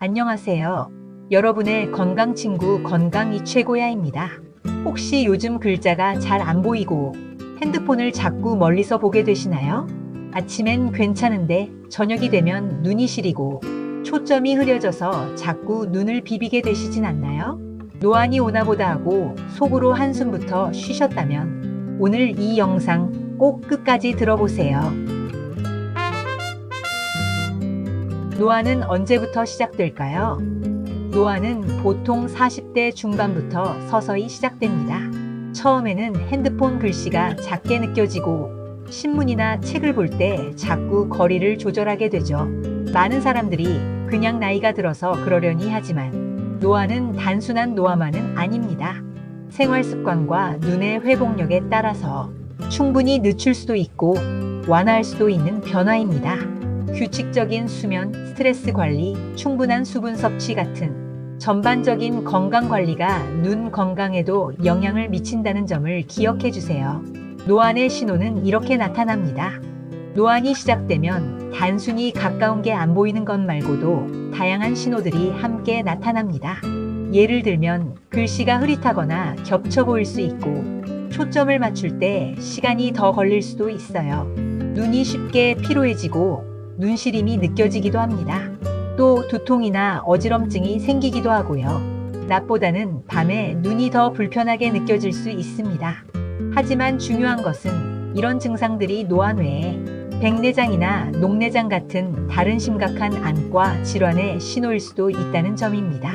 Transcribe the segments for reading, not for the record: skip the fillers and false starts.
안녕하세요. 여러분의 건강 친구 건강이 최고야입니다. 혹시 요즘 글자가 잘 안 보이고 핸드폰을 자꾸 멀리서 보게 되시나요? 아침엔 괜찮은데 저녁이 되면 눈이 시리고 초점이 흐려져서 자꾸 눈을 비비게 되시진 않나요? 노안이 오나 보다 하고 속으로 한숨부터 쉬셨다면 오늘 이 영상 꼭 끝까지 들어보세요. 노안은 언제부터 시작될까요? 노안은 보통 40대 중반부터 서서히 시작됩니다. 처음에는 핸드폰 글씨가 작게 느껴지고 신문이나 책을 볼 때 자꾸 거리를 조절하게 되죠. 많은 사람들이 그냥 나이가 들어서 그러려니 하지만 노안은 단순한 노화만은 아닙니다. 생활 습관과 눈의 회복력에 따라서 충분히 늦출 수도 있고 완화할 수도 있는 변화입니다. 규칙적인 수면, 스트레스 관리, 충분한 수분 섭취 같은 전반적인 건강 관리가 눈 건강에도 영향을 미친다는 점을 기억해 주세요. 노안의 신호는 이렇게 나타납니다. 노안이 시작되면 단순히 가까운 게 안 보이는 것 말고도 다양한 신호들이 함께 나타납니다. 예를 들면 글씨가 흐릿하거나 겹쳐 보일 수 있고 초점을 맞출 때 시간이 더 걸릴 수도 있어요. 눈이 쉽게 피로해지고 눈시림이 느껴지기도 합니다. 또 두통이나 어지럼증이 생기기도 하고요. 낮보다는 밤에 눈이 더 불편하게 느껴질 수 있습니다. 하지만 중요한 것은 이런 증상들이 노안 외에 백내장이나 녹내장 같은 다른 심각한 안과 질환의 신호일 수도 있다는 점입니다.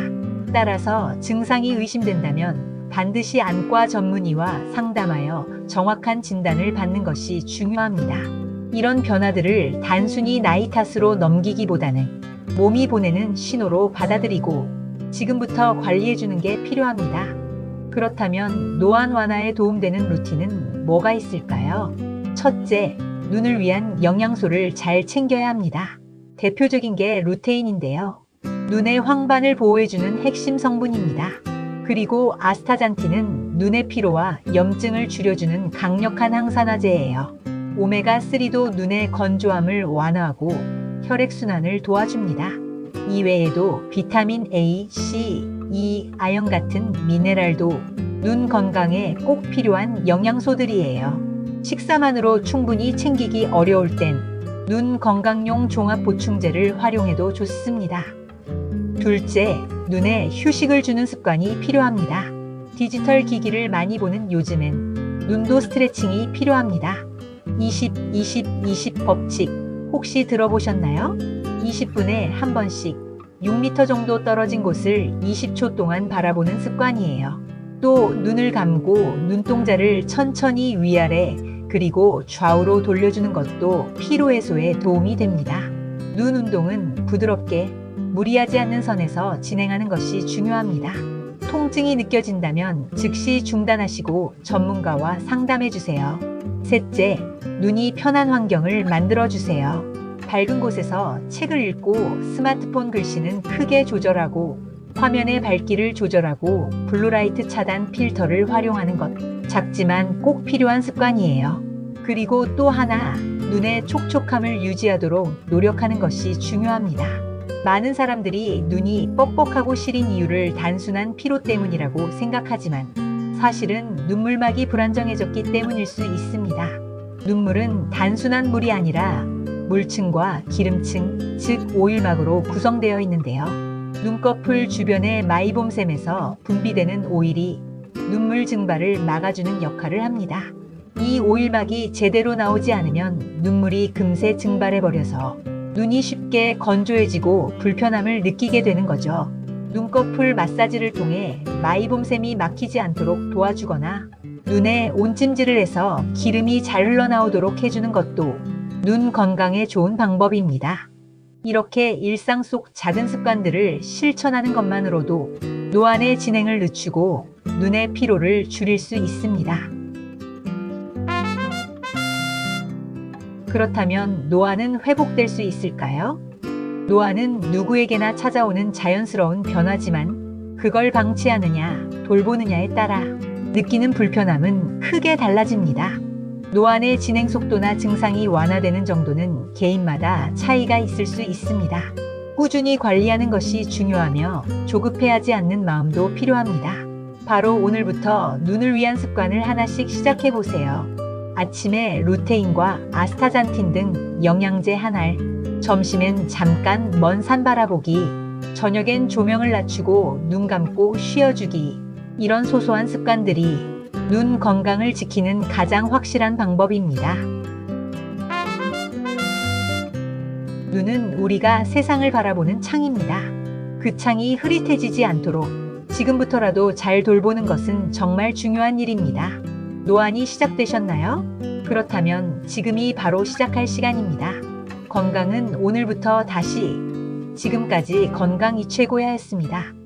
따라서 증상이 의심된다면 반드시 안과 전문의와 상담하여 정확한 진단을 받는 것이 중요합니다. 이런 변화들을 단순히 나이 탓으로 넘기기보다는 몸이 보내는 신호로 받아들이고 지금부터 관리해주는 게 필요합니다. 그렇다면 노안 완화에 도움되는 루틴은 뭐가 있을까요? 첫째, 눈을 위한 영양소를 잘 챙겨야 합니다. 대표적인 게 루테인인데요. 눈의 황반을 보호해주는 핵심 성분입니다. 그리고 아스타잔틴은 눈의 피로와 염증을 줄여주는 강력한 항산화제예요. 오메가3도 눈의 건조함을 완화하고 혈액순환을 도와줍니다. 이외에도 비타민 A, C, E, 아연 같은 미네랄도 눈 건강에 꼭 필요한 영양소들이에요. 식사만으로 충분히 챙기기 어려울 땐 눈 건강용 종합 보충제를 활용해도 좋습니다. 둘째, 눈에 휴식을 주는 습관이 필요합니다. 디지털 기기를 많이 보는 요즘엔 눈도 스트레칭이 필요합니다. 20-20-20 법칙 혹시 들어보셨나요? 20분에 한 번씩 6m 정도 떨어진 곳을 20초 동안 바라보는 습관이에요. 또 눈을 감고 눈동자를 천천히 위아래 그리고 좌우로 돌려주는 것도 피로 해소에 도움이 됩니다. 눈 운동은 부드럽게 무리하지 않는 선에서 진행하는 것이 중요합니다. 통증이 느껴진다면 즉시 중단하시고 전문가와 상담해 주세요. 셋째, 눈이 편한 환경을 만들어 주세요. 밝은 곳에서 책을 읽고 스마트폰 글씨는 크게 조절하고 화면의 밝기를 조절하고 블루라이트 차단 필터를 활용하는 것. 작지만 꼭 필요한 습관이에요. 그리고 또 하나, 눈의 촉촉함을 유지하도록 노력하는 것이 중요합니다. 많은 사람들이 눈이 뻑뻑하고 시린 이유를 단순한 피로 때문이라고 생각하지만 사실은 눈물막이 불안정해졌기 때문일 수 있습니다. 눈물은 단순한 물이 아니라 물층과 기름층, 즉 오일막으로 구성되어 있는데요. 눈꺼풀 주변의 마이봄샘에서 분비되는 오일이 눈물 증발을 막아주는 역할을 합니다. 이 오일막이 제대로 나오지 않으면 눈물이 금세 증발해버려서 눈이 쉽게 건조해지고 불편함을 느끼게 되는 거죠. 눈꺼풀 마사지를 통해 마이봄샘이 막히지 않도록 도와주거나 눈에 온찜질을 해서 기름이 잘 흘러나오도록 해주는 것도 눈 건강에 좋은 방법입니다. 이렇게 일상 속 작은 습관들을 실천하는 것만으로도 노안의 진행을 늦추고 눈의 피로를 줄일 수 있습니다. 그렇다면 노안은 회복될 수 있을까요? 노안은 누구에게나 찾아오는 자연스러운 변화지만 그걸 방치하느냐, 돌보느냐에 따라 느끼는 불편함은 크게 달라집니다. 노안의 진행 속도나 증상이 완화되는 정도는 개인마다 차이가 있을 수 있습니다. 꾸준히 관리하는 것이 중요하며 조급해하지 않는 마음도 필요합니다. 바로 오늘부터 눈을 위한 습관을 하나씩 시작해 보세요. 아침에 루테인과 아스타잔틴 등 영양제 한 알, 점심엔 잠깐 먼 산 바라보기, 저녁엔 조명을 낮추고 눈 감고 쉬어주기. 이런 소소한 습관들이 눈 건강을 지키는 가장 확실한 방법입니다. 눈은 우리가 세상을 바라보는 창입니다. 그 창이 흐릿해지지 않도록 지금부터라도 잘 돌보는 것은 정말 중요한 일입니다. 노안이 시작되셨나요? 그렇다면 지금이 바로 시작할 시간입니다. 건강은 오늘부터 다시. 지금까지 건강이 최고야였습니다.